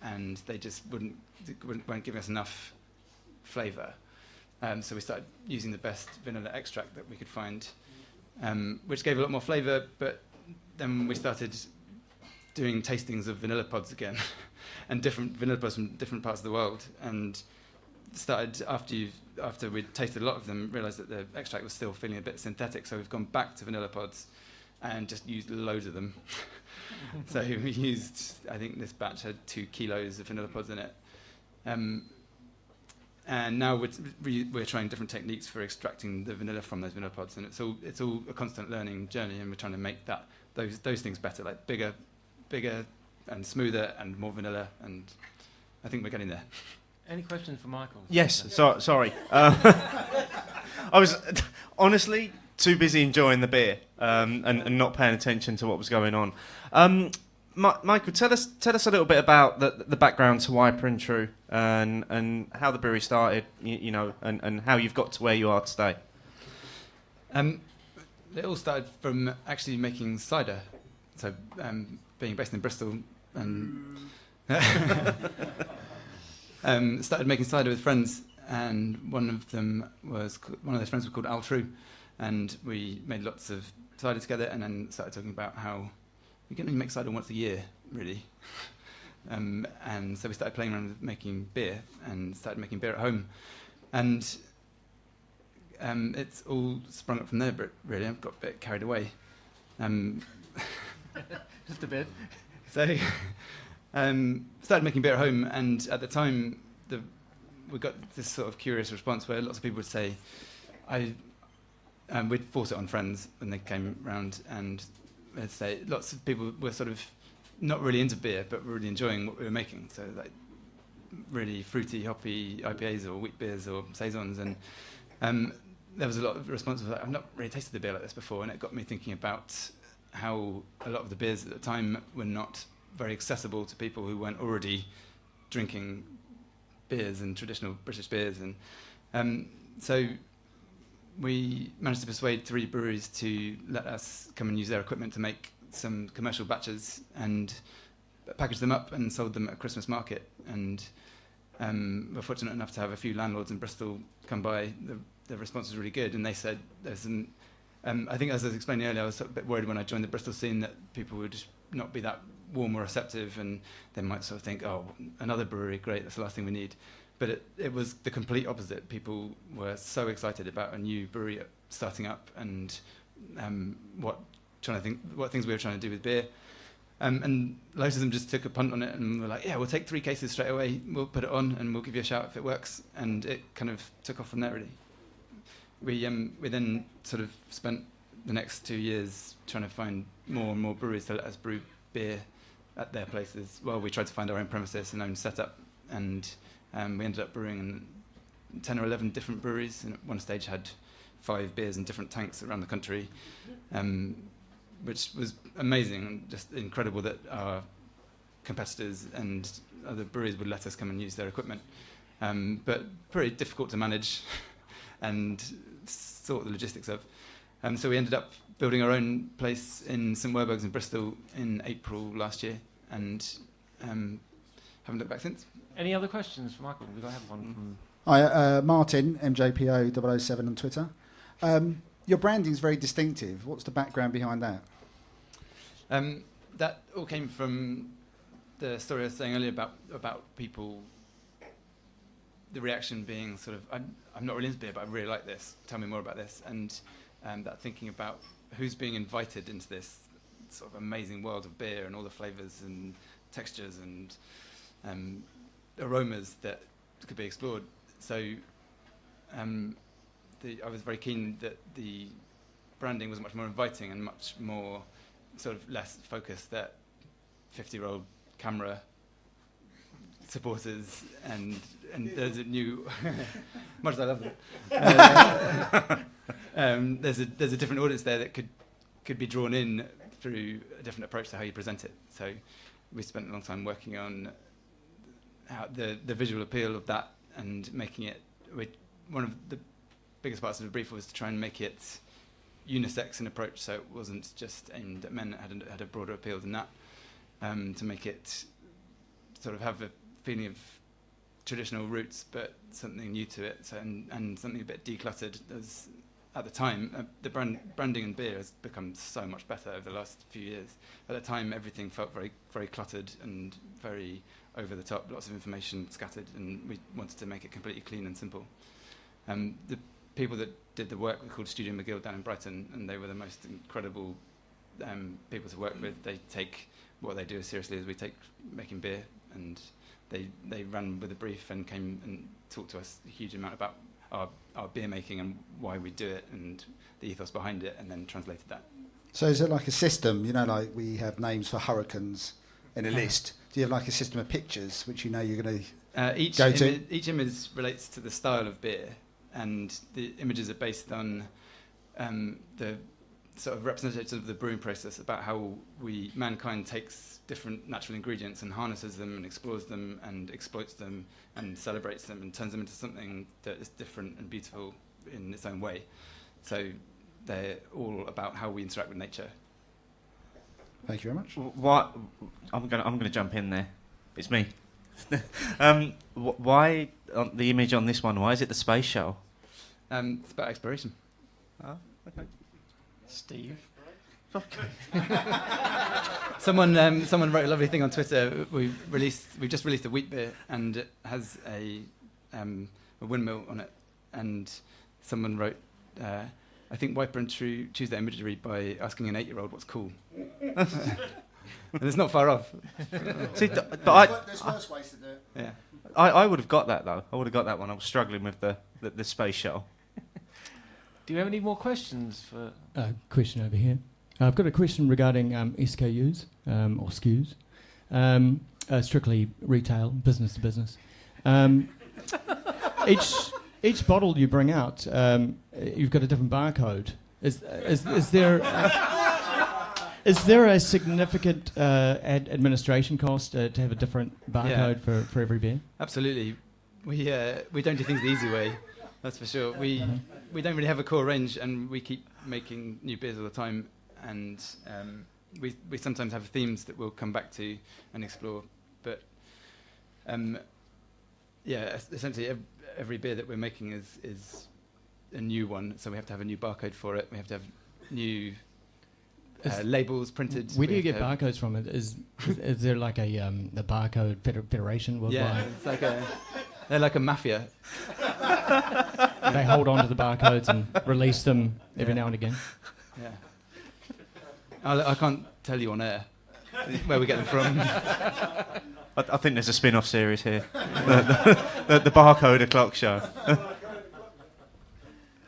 and they just weren't giving us enough flavor. So we started using the best vanilla extract that we could find, which gave a lot more flavor. But then we started doing tastings of vanilla pods again, and different vanilla pods from different parts of the world, and started after we'd tasted a lot of them, realised that the extract was still feeling a bit synthetic. So we've gone back to vanilla pods and just used loads of them. So we used, I think this batch had 2 kilos of vanilla pods in it. And now we're trying different techniques for extracting the vanilla from those vanilla pods, and it's all a constant learning journey, and we're trying to make those things better, like bigger and smoother and more vanilla, and I think we're getting there. Any questions for Michael? Yes, sorry. I was honestly too busy enjoying the beer and not paying attention to what was going on. Michael, tell us a little bit about the background to Wiper and True and how the brewery started, and how you've got to where you are today. It all started from actually making cider. So being based in Bristol and started making cider with friends, and one of those friends was called Al True, and we made lots of cider together, and then started talking about how we can only make cider once a year, really. And so we started playing around with making beer and started making beer at home, and it's all sprung up from there. But really, I've got a bit carried away. Just a bit. So. Started making beer at home, and at the time we got this sort of curious response where lots of people would say, we'd force it on friends when they came round, and they'd say lots of people were sort of not really into beer but were really enjoying what we were making, so like really fruity, hoppy IPAs or wheat beers or saisons, and there was a lot of response of like, I've not really tasted a beer like this before, and it got me thinking about how a lot of the beers at the time were not very accessible to people who weren't already drinking beers and traditional British beers, and so we managed to persuade 3 breweries to let us come and use their equipment to make some commercial batches and package them up and sold them at a Christmas market, and we're fortunate enough to have a few landlords in Bristol come by. The response was really good, and they said there's an I think, as I was explaining earlier, I was a bit worried when I joined the Bristol scene that people would just not be that warm or receptive, and they might sort of think, oh, another brewery, great, that's the last thing we need. But it was the complete opposite. People were so excited about a new brewery starting up, and what things we were trying to do with beer. And loads of them just took a punt on it and were like, yeah, we'll take 3 cases straight away, we'll put it on, and we'll give you a shout if it works. And it kind of took off from there, really. We then sort of spent the next 2 years trying to find more and more breweries to let us brew beer at their places. Well, we tried to find our own premises and own setup, and we ended up brewing in 10 or 11 different breweries, and at one stage had 5 beers in different tanks around the country, which was amazing and just incredible that our competitors and other breweries would let us come and use their equipment. But pretty difficult to manage and sort the logistics of. So we ended up building our own place in St Werburgh's in Bristol in April last year, and haven't looked back since. Any other questions for Michael? We don't have one from... Hi, Martin, MJPO007 on Twitter. Your branding is very distinctive. What's the background behind that? That all came from the story I was saying earlier about people, the reaction being sort of, I'm not really into beer, but I really like this. Tell me more about this. And that thinking about who's being invited into this sort of amazing world of beer and all the flavours and textures and aromas that could be explored. So I was very keen that the branding was much more inviting and much more sort of less focused that 50-year-old camera supporters and there's a new much as I love it there's a different audience there that could be drawn in through a different approach to how you present it. So we spent a long time working on how the visual appeal of that and making it one of the biggest parts of the brief was to try and make it unisex in approach, so it wasn't just aimed at men. It had a broader appeal than that, to make it sort of have a feeling of traditional roots, but something new to it, and something a bit decluttered. As at the time, the branding in beer has become so much better over the last few years. At the time, everything felt very, very cluttered and very over the top, lots of information scattered, and we wanted to make it completely clean and simple. The people that did the work were called Studio McGill down in Brighton, and they were the most incredible people to work with. They take what they do as seriously as we take making beer, and they ran with a brief and came and talked to us a huge amount about our beer making and why we do it and the ethos behind it, and then translated that. So is it like a system? Like we have names for hurricanes in a list. Do you have like a system of pictures which you're going to go to? Each image relates to the style of beer, and the images are based on the sort of representation of the brewing process, about how mankind takes different natural ingredients and harnesses them and explores them and exploits them and celebrates them and turns them into something that is different and beautiful in its own way. So they're all about how we interact with nature. Thank you very much. What I'm gonna jump in there. It's me. Why the image on this one? Why is it the space shuttle? It's about exploration. Oh, okay. Steve. Someone wrote a lovely thing on Twitter. We've just released a wheat beer, and it has a windmill on it. And someone wrote, I think Wiper and True choose their imagery by asking an 8-year-old what's cool. And it's not far off. See, there's worse ways to do it. Yeah. I would have got that though. I would have got that one. I was struggling with the space shuttle. Do you have any more questions for? Question over here. I've got a question regarding SKUs or SKUs, strictly retail, business to business. Each bottle you bring out, you've got a different barcode. Is there a significant administration cost to have a different barcode for every beer? Absolutely. We don't do things the easy way, that's for sure. We don't really have a core range, and we keep making new beers all the time. And we sometimes have themes that we'll come back to and explore. But essentially every beer that we're making is a new one, so we have to have a new barcode for it. We have to have new labels printed. Where do you get barcodes from? Is there like the barcode federation worldwide? Yeah, it's like they're like a mafia. They hold on to the barcodes and release them every now and again. Yeah. I can't tell you on air where we get them from. I think there's a spin-off series here. the Barcode O'Clock Show.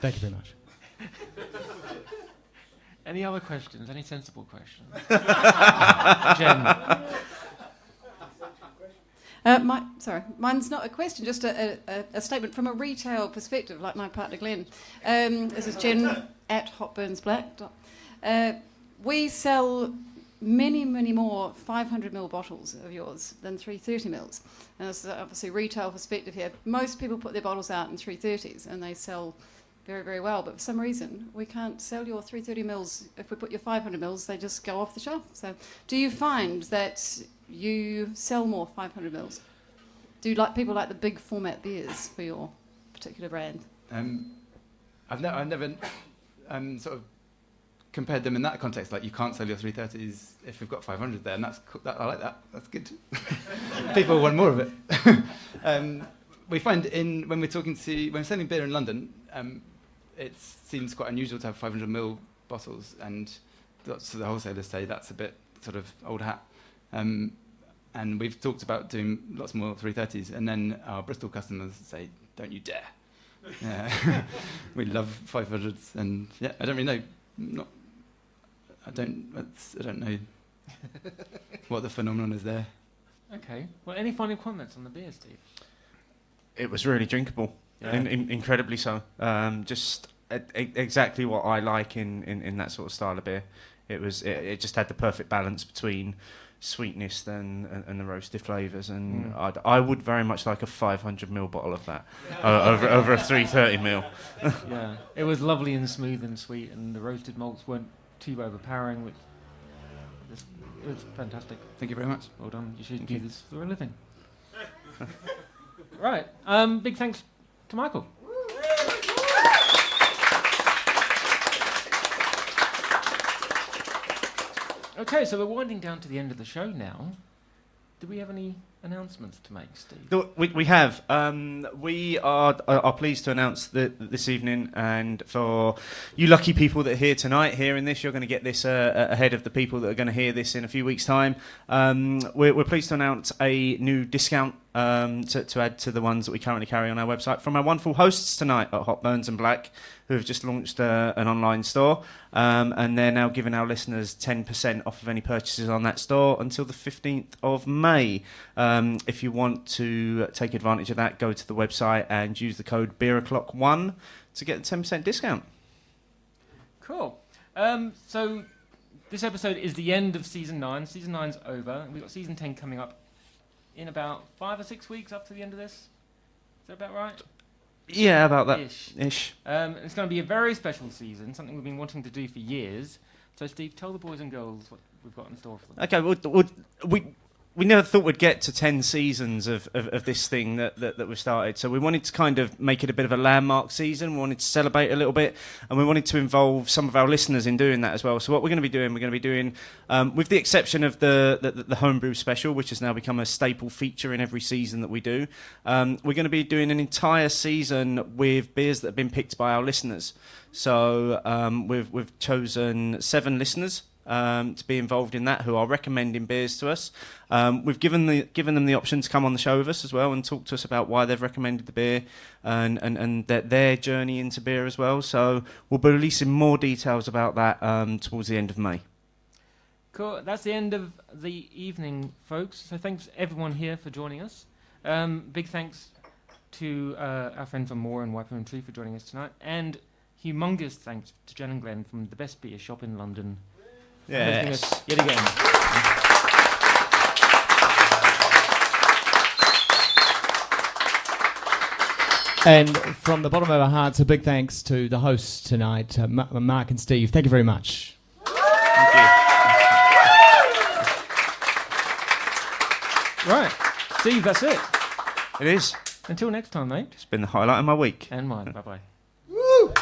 Thank you very much. Any other questions? Any sensible questions? Jen. Mine's not a question, just a statement from a retail perspective, like my partner Glenn. This is Jen at Hopburnsblack. We sell many, many more 500ml bottles of yours than 330mls. And it's obviously retail perspective here. Most people put their bottles out in 330s and they sell very, very well. But for some reason, we can't sell your 330mls. If we put your 500mls, they just go off the shelf. So do you find that you sell more 500mls? Do people like the big format beers for your particular brand? I've never sort of compared them in that context. Like, you can't sell your 330s if we've got 500 there, and I like that. That's good. People want more of it. We find when we're selling beer in London, it seems quite unusual to have 500ml bottles, and lots of the wholesalers say that's a bit sort of old hat. And we've talked about doing lots more 330s, and then our Bristol customers say, "Don't you dare!" We love 500s, and I don't really know. I don't know what the phenomenon is there. Okay. Well, any final comments on the beer, Steve? It was really drinkable, Yeah. incredibly so. Just exactly what I like in that sort of style of beer. It just had the perfect balance between sweetness and the roasted flavours, and I would very much like a 500ml bottle of that over a 330ml. Yeah, it was lovely and smooth and sweet, and the roasted malts weren't too overpowering, which it was fantastic. Thank you very much. Well done. You should do this for a living. Right. Big thanks to Michael. Okay, so we're winding down to the end of the show now. Do we have any announcements to make, Steve? We have. We are pleased to announce that this evening, and for you lucky people that are here tonight, hearing this, you're going to get this ahead of the people that are going to hear this in a few weeks' time. We're pleased to announce a new discount to add to the ones that we currently carry on our website from our wonderful hosts tonight at Hop Burns and Black, who have just launched an online store, and they're now giving our listeners 10% off of any purchases on that store until the 15th of May. If you want to take advantage of that, go to the website and use the code BeerO'Clock1 to get a 10% discount. Cool. So this episode is the end of Season 9. Season 9's over. We've got Season 10 coming up in about 5 or 6 weeks after the end of this. Is that about right? Yeah, about that. Ish. Ish. It's going to be a very special season, something we've been wanting to do for years. So, Steve, tell the boys and girls what we've got in store for them. Okay, we never thought we'd get to 10 seasons of this thing that we started. So we wanted to kind of make it a bit of a landmark season. We wanted to celebrate a little bit, and we wanted to involve some of our listeners in doing that as well. So what we're going to be doing, with the exception of the homebrew special, which has now become a staple feature in every season that we do, we're going to be doing an entire season with beers that have been picked by our listeners. So we've chosen 7 listeners to be involved in that, who are recommending beers to us. We've given them the option to come on the show with us as well and talk to us about why they've recommended the beer and their journey into beer as well. So we'll be releasing more details about that towards the end of May. Cool. That's the end of the evening, folks. So thanks everyone here for joining us. Big thanks to our friend from Moor and Michael for joining us tonight, and humongous thanks to Jen and Glenn from the best beer shop in London. Yes. Yet again. And from the bottom of our hearts, a big thanks to the hosts tonight, Mark and Steve. Thank you very much. Thank you. Right. Steve, that's it. It is. Until next time, mate. It's been the highlight of my week. And mine. Bye-bye. Woo!